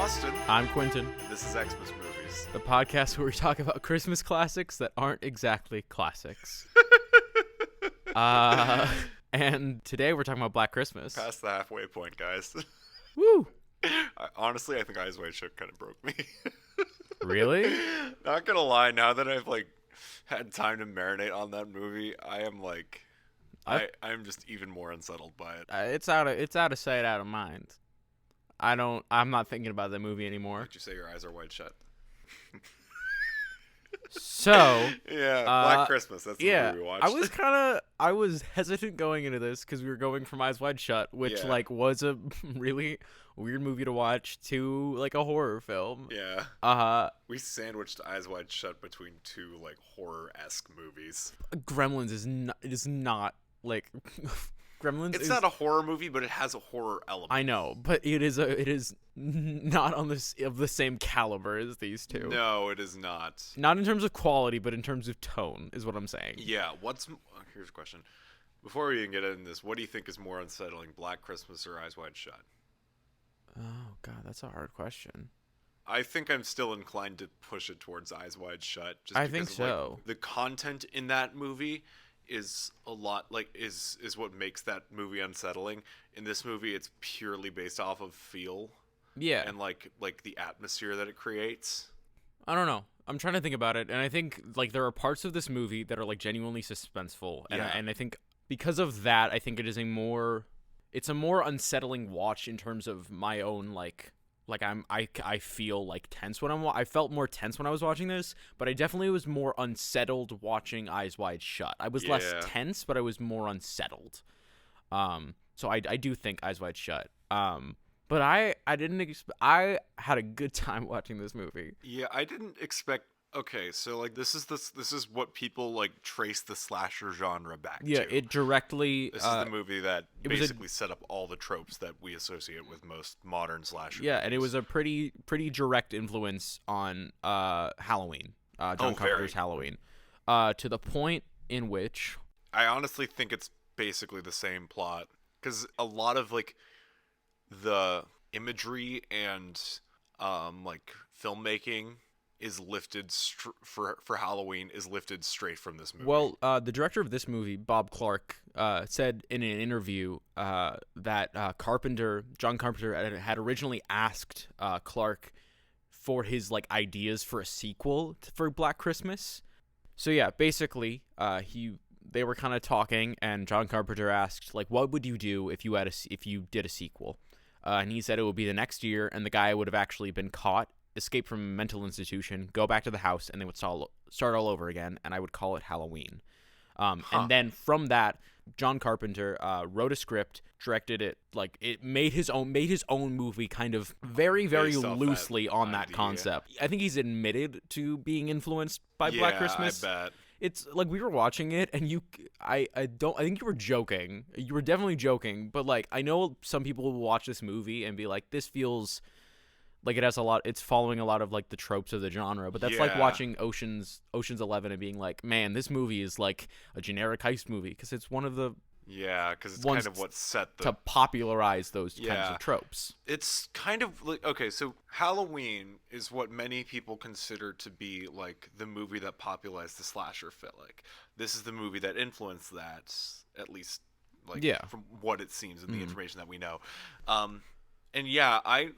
Austin. I'm Quintin. This is XMAS Movies. The podcast where we talk about Christmas classics that aren't exactly classics. And today we're talking about Black Christmas. Past the halfway point, guys. Woo! Honestly, I think Eyes Wide Shut kind of broke me. Really? Not gonna lie, now that I've had time to marinate on that movie, I'm just even more unsettled by it. It's out of sight, out of mind. I'm not thinking about that movie anymore. Why'd you say your eyes are wide shut? So yeah, Black Christmas. That's the movie we watched. I was hesitant going into this because we were going from Eyes Wide Shut, which was a really weird movie to watch, to a horror film. Yeah. We sandwiched Eyes Wide Shut between two horror-esque movies. Gremlins is not Gremlins. It's not a horror movie, but it has a horror element. I know, but it is not of the same caliber as these two. No, it is not. Not in terms of quality, but in terms of tone, is what I'm saying. Yeah. Here's a question. Before we even get into this, what do you think is more unsettling, Black Christmas or Eyes Wide Shut? Oh God, that's a hard question. I think I'm still inclined to push it towards Eyes Wide Shut. I think so. The content in that movie is a lot is what makes that movie unsettling. In this movie, it's purely based off of feel. Yeah. And the atmosphere that it creates. I don't know. I'm trying to think about it, and I think there are parts of this movie that are genuinely suspenseful, and I think because of that, I think it's a more unsettling watch in terms of my own I feel tense when I felt more tense when I was watching this, but I definitely was more unsettled watching Eyes Wide Shut. I was less tense, but I was more unsettled. So I do think Eyes Wide Shut. But I had a good time watching this movie. Yeah, I didn't expect. Okay, so this is what people trace the slasher genre back to. Yeah, it directly. This is the movie that basically set up all the tropes that we associate with most modern slasher. Yeah, movies. And it was a pretty direct influence on Halloween, John Carpenter's Halloween, to the point in which I honestly think it's basically the same plot, because a lot of the imagery and filmmaking is lifted for Halloween is lifted straight from this movie. Well, the director of this movie, Bob Clark, said in an interview that John Carpenter, had originally asked Clark for his ideas for a sequel for Black Christmas. So yeah, basically, they were kind of talking, and John Carpenter asked what would you do if you did a sequel? And he said it would be the next year, and the guy would have actually been caught, escape from a mental institution, go back to the house, and they would start all over again, and I would call it Halloween. And then from that, John Carpenter wrote a script, directed it, it made his own movie, kind of very, very loosely on that concept. I think he's admitted to being influenced by Black Christmas. I bet. It's we were watching it, and I think you were joking. You were definitely joking, but I know some people will watch this movie and be like, this feels it has a lot. It's following a lot of the tropes of the genre, but that's like watching Ocean's 11 and being like, man, this movie is a generic heist movie, because it's one of the because it's kind of what set to popularize those kinds of tropes. It's kind of okay, so Halloween is what many people consider to be the movie that popularized the slasher flick. This is the movie that influenced that, at least from what it seems and the information that we know.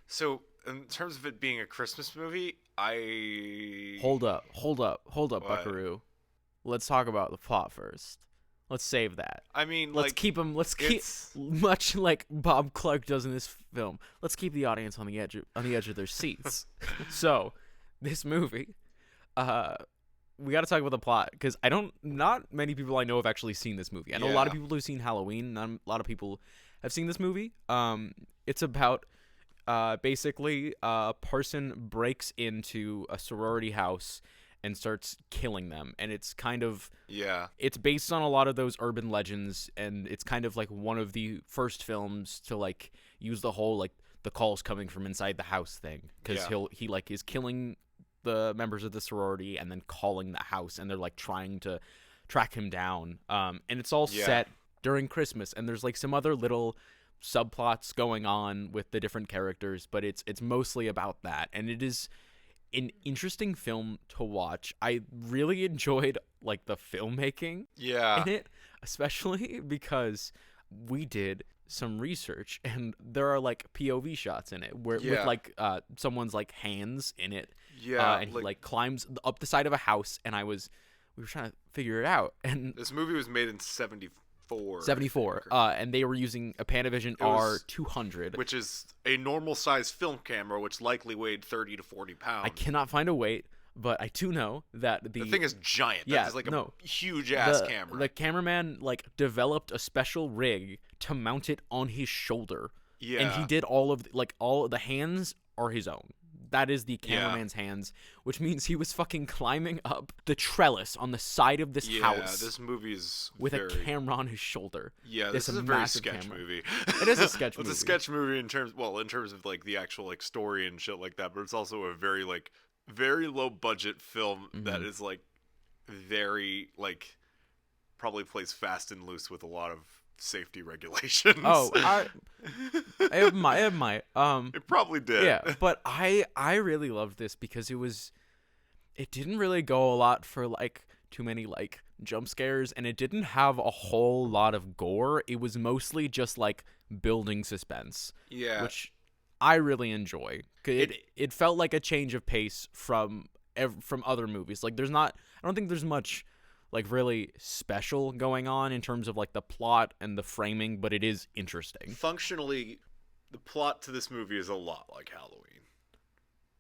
So in terms of it being a Christmas movie, Hold up, Buckaroo. Let's talk about the plot first. Let's save that. I mean, let's keep much like Bob Clark does in this film. Let's keep the audience on the edge of their seats. So, this movie, we got to talk about the plot, because not many people I know have actually seen this movie. I know a lot of people who've seen Halloween. Not a lot of people have seen this movie. It's about basically a person breaks into a sorority house and starts killing them, and it's kind of it's based on a lot of those urban legends, and it's kind of one of the first films to use the whole the calls coming from inside the house thing, because he is killing the members of the sorority and then calling the house, and they're trying to track him down, and it's all set during Christmas, and there's some other little subplots going on with the different characters, but it's mostly about that, and it is an interesting film to watch. I really enjoyed like the filmmaking Yeah. in it, especially because we did some research and there are like POV shots in it where with like someone's like hands in it. Yeah. And he like climbs up the side of a house, and we were trying to figure it out. And this movie was made in 74. 74. And they were using a Panavision R200, which is a normal size film camera, which likely weighed 30 to 40 pounds. I cannot find a weight, but I do know that the thing is giant. Yeah, It's like a huge ass camera. The cameraman like developed a special rig to mount it on his shoulder. Yeah. And he did all the hands are his own. That is the cameraman's hands, which means he was fucking climbing up the trellis on the side of this house. Yeah, this movie is with a camera on his shoulder. Yeah, this is a very sketch movie. It is a sketch movie. It's a sketch movie in terms of like the actual like story and shit like that, but it's also a very low budget film that is like very like probably plays fast and loose with a lot of safety regulations. It might. It probably did. Yeah, but I really loved this because it didn't really go a lot for like too many like jump scares, and it didn't have a whole lot of gore. It was mostly just like building suspense. Yeah. Which I really enjoy. It felt like a change of pace from other movies. Like I don't think there's much like really special going on in terms of like the plot and the framing, but it is interesting. Functionally, the plot to this movie is a lot like Halloween.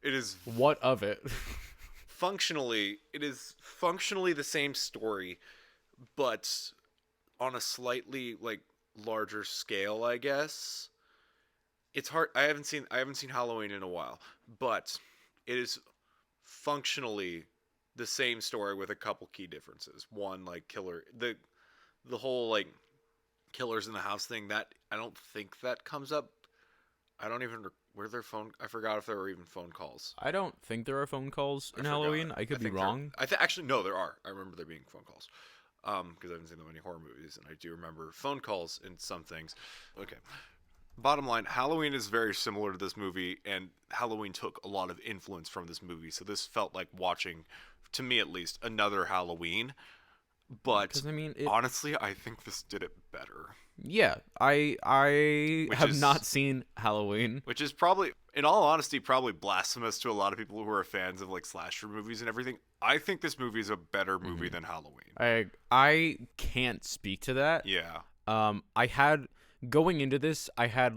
It is what of it? Functionally, it is the same story, but on a slightly like larger scale, I guess. It's hard. I haven't seen Halloween in a while, but it is functionally the same story with a couple key differences. One, like the whole like killers in the house thing, that I don't think that comes up. I don't even were there phone. I forgot if there were even phone calls. I don't think there are phone calls in Halloween. I could be wrong. Actually no, there are. I remember there being phone calls. Because I haven't seen that many horror movies, and I do remember phone calls in some things. Okay. Bottom line, Halloween is very similar to this movie, and Halloween took a lot of influence from this movie. So this felt like watching, to me at least, another Halloween. But honestly, I think this did it better. Yeah, I have not seen Halloween. Which is probably, in all honesty, probably blasphemous to a lot of people who are fans of like slasher movies and everything. I think this movie is a better movie than Halloween. I can't speak to that. Yeah. Going into this, I had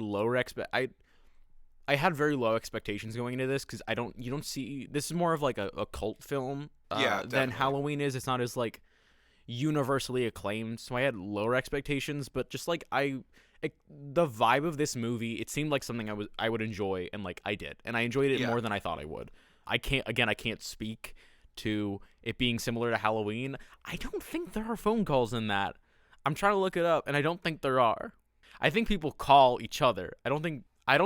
I had very low expectations going into this because you don't see, this is more of like a cult film than Halloween is. It's not as like universally acclaimed, so I had lower expectations, but just like the vibe of this movie, it seemed like something I would enjoy, and like I did, and I enjoyed it more than I thought I would. I can't speak to it being similar to Halloween. I don't think there are phone calls in that. I'm trying to look it up, and I don't think there are. I think people call each other. I don't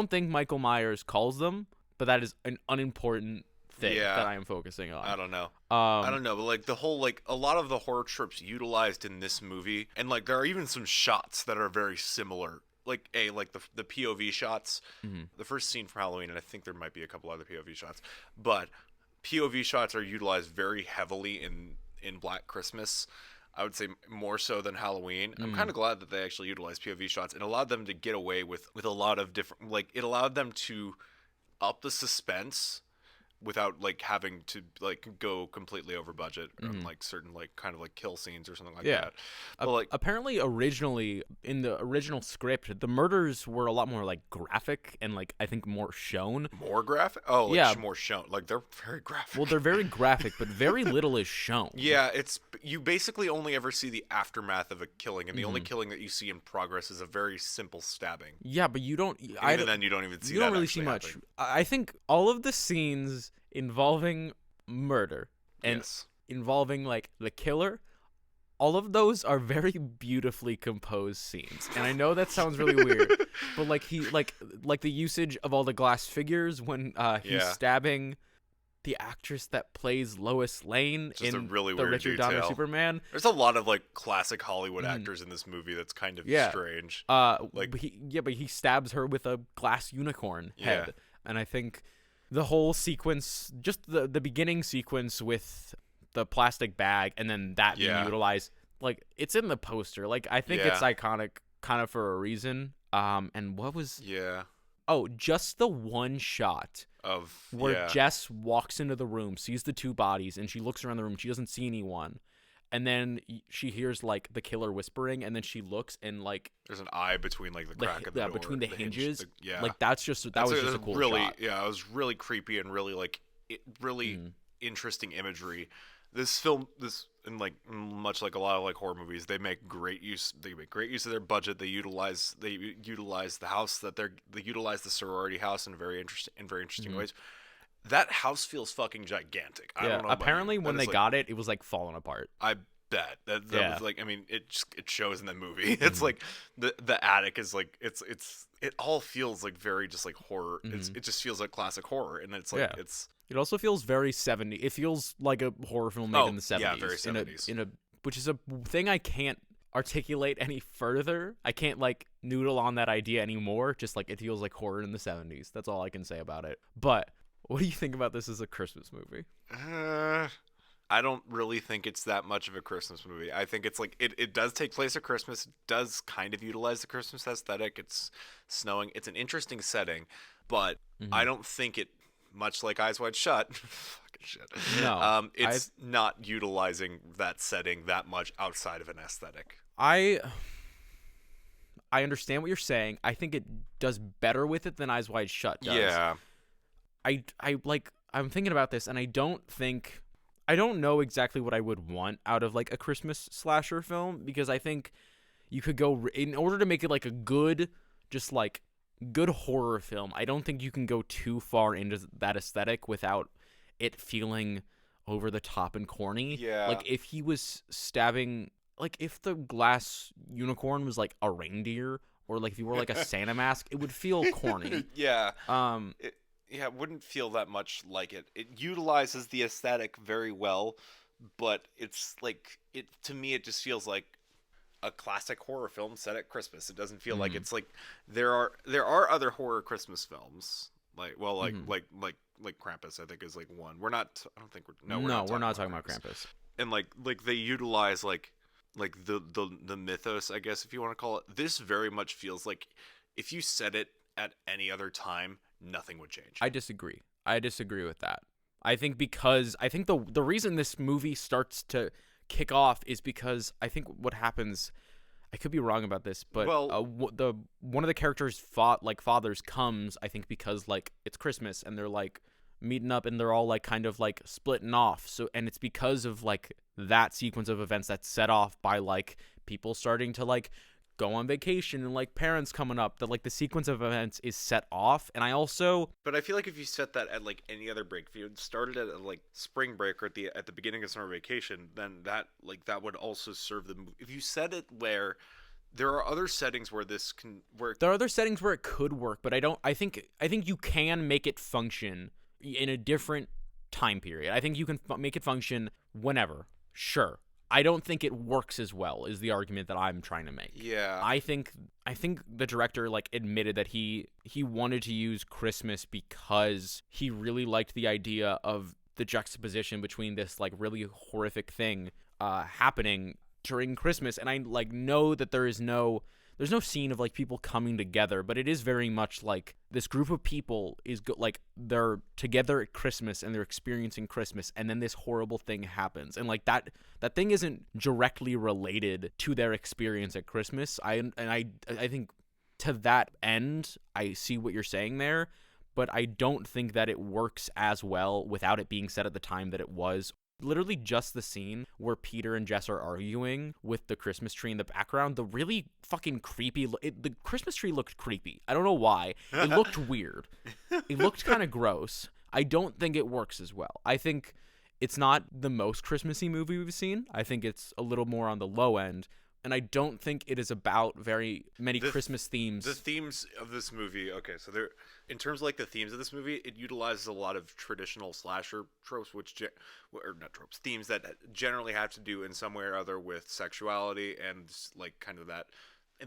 think Michael Myers calls them, but that is an unimportant thing that I am focusing on. I don't know. But like the whole, like a lot of the horror tropes utilized in this movie, and like there are even some shots that are very similar. Like the POV shots, the first scene from Halloween, and I think there might be a couple other POV shots, but POV shots are utilized very heavily in Black Christmas. I would say more so than Halloween. I'm kind of glad that they actually utilized POV shots and allowed them to get away with a lot of different, like it allowed them to up the suspense without like having to like go completely over budget on like certain like kind of like kill scenes or something like that. But like apparently originally in the original script, the murders were a lot more like graphic and like I think more shown. More graphic? Oh, like yeah, more shown. Like they're very graphic. Well, they're very graphic, but very little is shown. Yeah, you basically only ever see the aftermath of a killing, and the only killing that you see in progress is a very simple stabbing. Yeah, but you don't. Even then, you don't even see. You don't really see much. I think all of the scenes involving murder and involving like the killer, all of those are very beautifully composed scenes. And I know that sounds really weird, but like the usage of all the glass figures when he's stabbing the actress that plays Lois Lane Just a in really the weird Richard Donner detail. Superman. There's a lot of like classic Hollywood actors in this movie that's kind of strange. Like, Like, but he stabs her with a glass unicorn head, Yeah. and I think the whole sequence, just the beginning sequence with the plastic bag, and then that being Yeah. utilized, like it's in the poster. Like I think it's iconic, kind of for a reason. And what was? yeah, Oh, just the one shot of where Jess walks into the room, sees the two bodies, and she looks around the room. She doesn't see anyone. And then she hears, like, the killer whispering, and then she looks, and, like... there's an eye between, like, the crack of the door. between the hinges. Yeah. Like, that was just a cool really, shot. Yeah, it was really creepy and really, like, interesting imagery. This film, and, like, much like a lot of, like, horror movies, they make great use of their budget. They utilize the house they utilize the sorority house in very interesting ways. That house feels fucking gigantic. I don't know. Apparently, when they got it, it was like falling apart. I bet that was like. I mean, it shows in the movie. It's like the attic is like it all feels like very just like horror. It just feels like classic horror, and it's like it's. It also feels very 70s. It feels like a horror film made in the 70s. Yeah, very 70s. Which is a thing I can't articulate any further. I can't like noodle on that idea anymore. Just like it feels like horror in the 70s. That's all I can say about it. But what do you think about this as a Christmas movie? I don't really think it's that much of a Christmas movie. I think it's like it does take place at Christmas. It does kind of utilize the Christmas aesthetic. It's snowing. It's an interesting setting, but I don't think it, much like Eyes Wide Shut, fucking shit. No, it's not utilizing that setting that much outside of an aesthetic. I understand what you're saying. I think it does better with it than Eyes Wide Shut does. Yeah. I'm thinking about this, and I don't know exactly what I would want out of like a Christmas slasher film, because I think you could go, in order to make it like a good horror film, I don't think you can go too far into that aesthetic without it feeling over the top and corny. Yeah. Like if he was stabbing, like if the glass unicorn was like a reindeer, or like if he wore like a Santa mask, it would feel corny. Yeah. It wouldn't feel that much like it. It utilizes the aesthetic very well, but it's like to me it just feels like a classic horror film set at Christmas. It doesn't feel like it's like there are other horror Christmas films like Krampus, I think, is like one. We're not talking about Krampus. And like they utilize like the mythos, I guess, if you want to call it. This very much feels like if you set it at any other time, nothing would change. I disagree with that. I think the reason this movie starts to kick off is because I think what happens, I could be wrong about this, but one of the characters' fathers comes, I think, because like it's Christmas and they're like meeting up and they're all like kind of like splitting off. So, and it's because of like that sequence of events that's set off by like people starting to like go on vacation and like parents coming up, that like the sequence of events is set off. And but I feel like if you set that at like any other break, if you started at like spring break or at the beginning of summer vacation, then that would also serve the movie. If you set it where there are other settings where this can work, there are other settings where it could work, but I think you can make it function in a different time period. I think you can make it function whenever. Sure. I don't think it works as well, is the argument that I'm trying to make. Yeah. I think the director like admitted that he wanted to use Christmas because he really liked the idea of the juxtaposition between this like really horrific thing happening during Christmas. And I like know that there's no scene of like people coming together, but it is very much like this group of people is like they're together at Christmas and they're experiencing Christmas, and then this horrible thing happens, and like that thing isn't directly related to their experience at Christmas. I think to that end, I see what you're saying there, but I don't think that it works as well without it being set at the time that it was. Literally just the scene where Peter and Jess are arguing with the Christmas tree in the background, the really fucking creepy, the Christmas tree looked creepy. I don't know why. It looked weird. It looked kind of gross. I don't think it works as well. I think it's not the most Christmassy movie we've seen. I think it's a little more on the low end, and I don't think it is about very many Christmas themes. The themes of this movie, okay, so they're in terms of like the themes of this movie, it utilizes a lot of traditional slasher tropes, or not tropes, themes that generally have to do in some way or other with sexuality and like kind of that.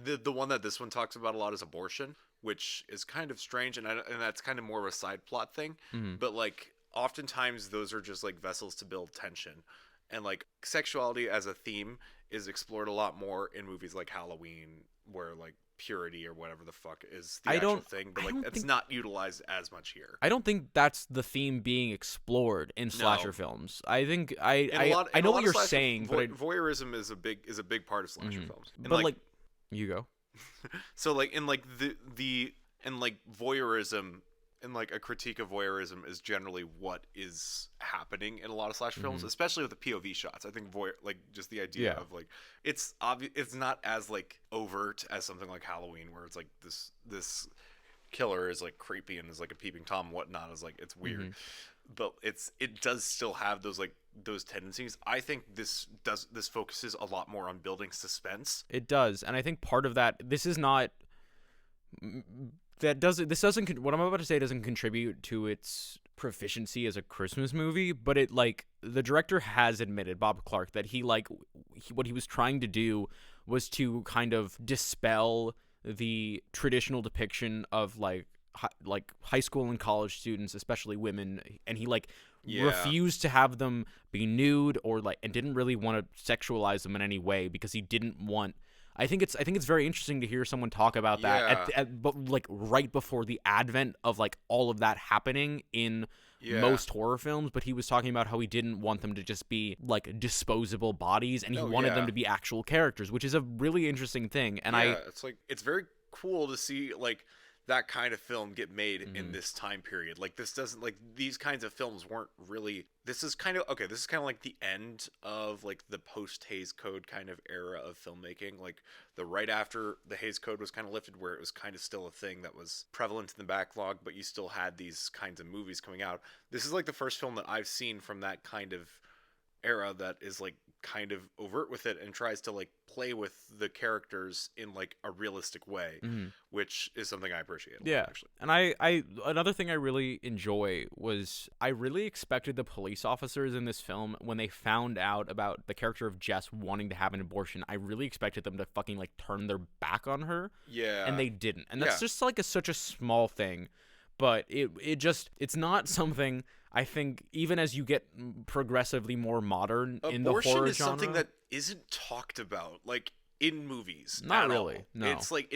The one that this one talks about a lot is abortion, which is kind of strange, and that's kind of more of a side plot thing. But like oftentimes those are just like vessels to build tension, and like sexuality as a theme is explored a lot more in movies like Halloween, where like purity or whatever the fuck is the actual thing, but like it's not utilized as much here. I don't think that's the theme being explored in slasher films. I think I know what you're saying, but voyeurism is a big part of slasher films. And but like you go. So like in like the and like voyeurism and like a critique of voyeurism is generally what is happening in a lot of slasher films, especially with the POV shots. I think like just the idea of like it's obvious, it's not as like overt as something like Halloween, where it's like this killer is like creepy and is like a peeping tom and whatnot. Is like it's weird, but it does still have those tendencies. I think this focuses a lot more on building suspense. It does, and I think part of that, this is not what I'm about to say doesn't contribute to its proficiency as a Christmas movie, but it like the director has admitted, Bob Clark, that what he was trying to do was to kind of dispel the traditional depiction of like high school and college students, especially women, and he refused to have them be nude or and didn't really want to sexualize them in any way because he didn't want. I think it's very interesting to hear someone talk about that but like right before the advent of like all of that happening in most horror films. But he was talking about how he didn't want them to just be like disposable bodies, and he wanted them to be actual characters, which is a really interesting thing. And it's very cool to see like that kind of film get made in this time period. Like this doesn't like these kinds of films weren't really. This is kind of like the end of like the post Hays Code kind of era of filmmaking. Like the right after the Hays Code was kind of lifted, where it was kind of still a thing that was prevalent in the backlog, but you still had these kinds of movies coming out. This is like the first film that I've seen from that kind of era that is like kind of overt with it and tries to like play with the characters in like a realistic way, which is something I appreciate a lot, actually. And I another thing I really enjoy was I really expected the police officers in this film, when they found out about the character of Jess wanting to have an abortion, I really expected them to fucking like turn their back on her. And they didn't. And that's just like such a small thing, but it's not something. I think even as you get progressively more modern in the horror genre, abortion is something that isn't talked about like in movies. Not really. No. It's like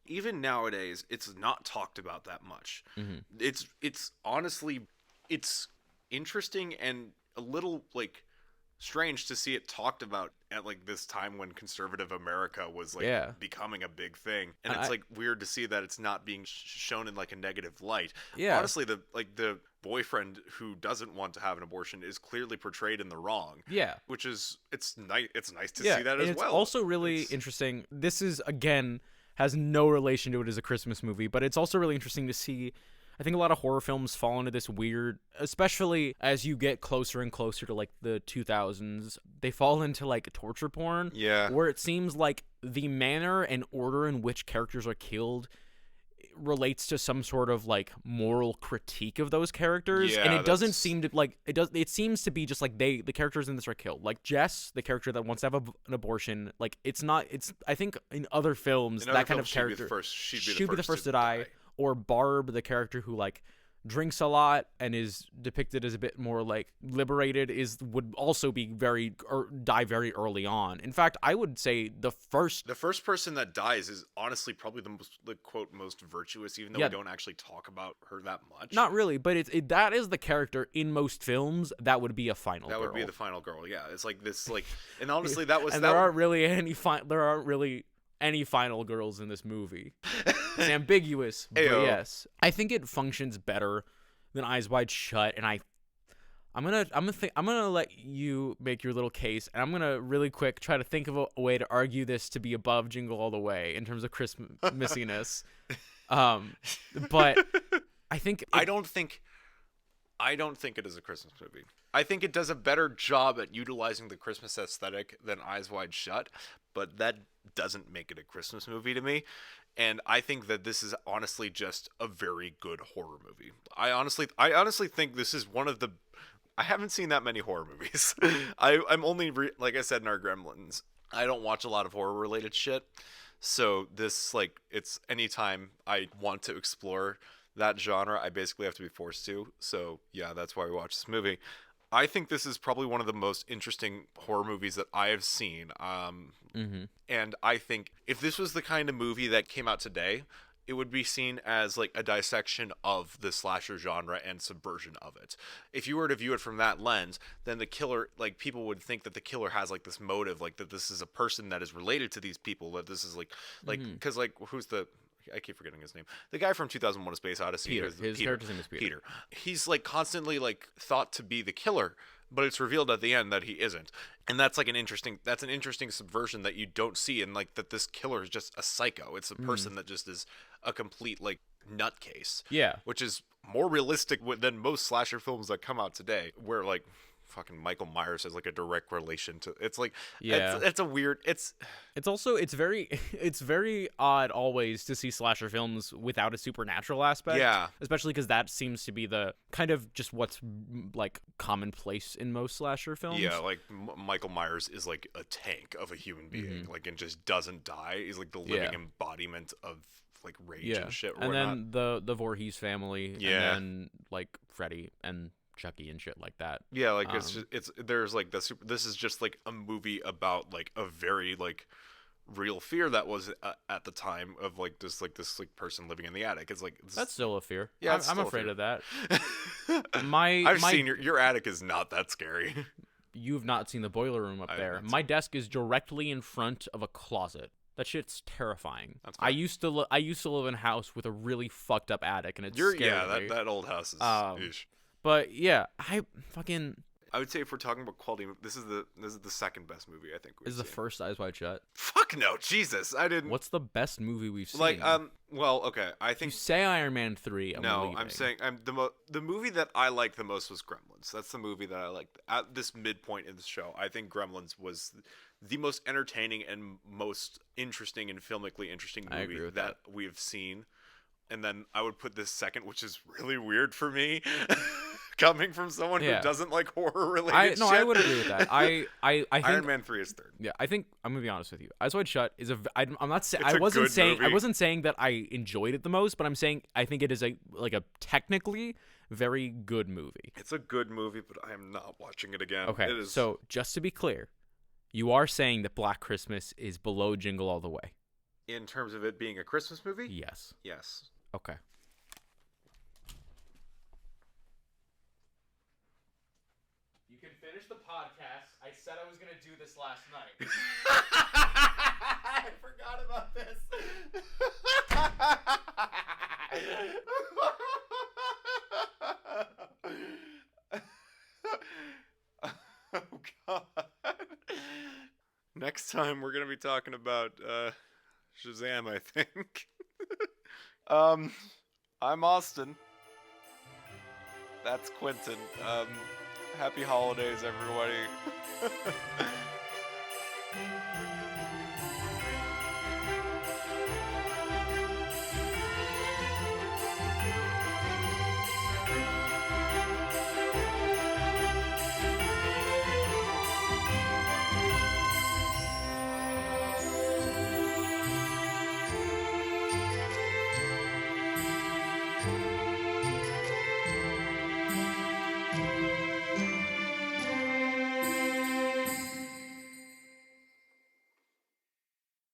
even nowadays it's not talked about that much. It's honestly it's interesting and a little like strange to see it talked about at like this time when conservative America was like becoming a big thing, and it's like weird to see that it's not being shown in like a negative light. Honestly, the boyfriend who doesn't want to have an abortion is clearly portrayed in the wrong. Which is it's nice to see that as well. It's also really interesting. This is again has no relation to it as a Christmas movie, but it's also really interesting to see. I think a lot of horror films fall into this weird, especially as you get closer and closer to like the 2000s, they fall into like torture porn. Where it seems like the manner and order in which characters are killed relates to some sort of like moral critique of those characters, and it doesn't seem to like it seems to be just like the characters in this are killed. Like Jess, the character that wants to have an abortion, like it's I think in other films that kind of character she'd be the first to die. Or Barb, the character who like drinks a lot and is depicted as a bit more like liberated, would also be die very early on. In fact, I would say the first person that dies is honestly probably the quote most virtuous, even though we don't actually talk about her that much. Not really, but that is the character in most films that would be a final girl. That would be the final girl. Yeah, it's like this like, and honestly that was and there aren't really any final girls in this movie. It's ambiguous, but yes, I think it functions better than Eyes Wide Shut, and I'm gonna let you make your little case, and I'm gonna really quick try to think of a way to argue this to be above Jingle All the Way in terms of Christmassiness. But I don't think I don't think it is a Christmas movie. I think it does a better job at utilizing the Christmas aesthetic than Eyes Wide Shut, but that doesn't make it a Christmas movie to me. And I think that this is honestly just a very good horror movie. I honestly think this is one of the. I haven't seen that many horror movies. I'm only like I said in our Gremlins. I don't watch a lot of horror related shit. So this like it's anytime I want to explore that genre, I basically have to be forced to. So yeah, that's why we watch this movie. I think this is probably one of the most interesting horror movies that I have seen. And I think if this was the kind of movie that came out today, it would be seen as like a dissection of the slasher genre and subversion of it. If you were to view it from that lens, then the killer, like people would think that the killer has like this motive, like that this is a person that is related to these people, that this is because like who's the I keep forgetting his name. The guy from 2001: A Space Odyssey. Peter. His character's name is Peter. He's like constantly like thought to be the killer, but it's revealed at the end that he isn't. And that's like an interesting subversion that you don't see, and like that this killer is just a psycho. It's a person that just is a complete like nutcase. Yeah. Which is more realistic than most slasher films that come out today, where like fucking Michael Myers has like a direct relation to it's like it's a weird it's also it's very odd always to see slasher films without a supernatural aspect, especially because that seems to be the kind of just what's like commonplace in most slasher films. Like Michael Myers is like a tank of a human being, like, and just doesn't die. He's like the living embodiment of like rage and shit. And then the Voorhees family, and then like Freddy and Chucky and shit like that. Yeah, like there's like this is just like a movie about like a very like real fear that was at the time of like this person living in the attic. It's like that's still a fear. Yeah, I'm afraid of that. I've seen your attic is not that scary. You've not seen the boiler room up there. My desk is directly in front of a closet. That shit's terrifying. I used to live in a house with a really fucked up attic, and it's scary. Yeah, that old house is. But yeah, I would say if we're talking about quality, this is the second best movie I think we've seen. Is the first Eyes Wide Shut? Fuck no, Jesus, I didn't. What's the best movie we've seen? Like well, okay, I think you say Iron Man 3. I'm saying the movie that I liked the most was Gremlins. That's the movie that I liked at this midpoint in the show. I think Gremlins was the most entertaining and most interesting and filmically interesting movie that we've seen. And then I would put this second, which is really weird for me, coming from someone who doesn't like horror related shit. I would agree with that. I think Iron Man 3 is third. Yeah, I think I'm gonna be honest with you. Eyes Wide Shut is I'm not saying I wasn't saying that I enjoyed it the most, but I'm saying I think it is a technically very good movie. It's a good movie, but I am not watching it again. Okay, so just to be clear, you are saying that Black Christmas is below Jingle All the Way. In terms of it being a Christmas movie? Yes. Yes. Okay. You can finish the podcast. I said I was going to do this last night. I forgot about this. Oh, God. Next time we're going to be talking about Shazam, I think. I'm Austin. That's Quintin. Happy holidays, everybody.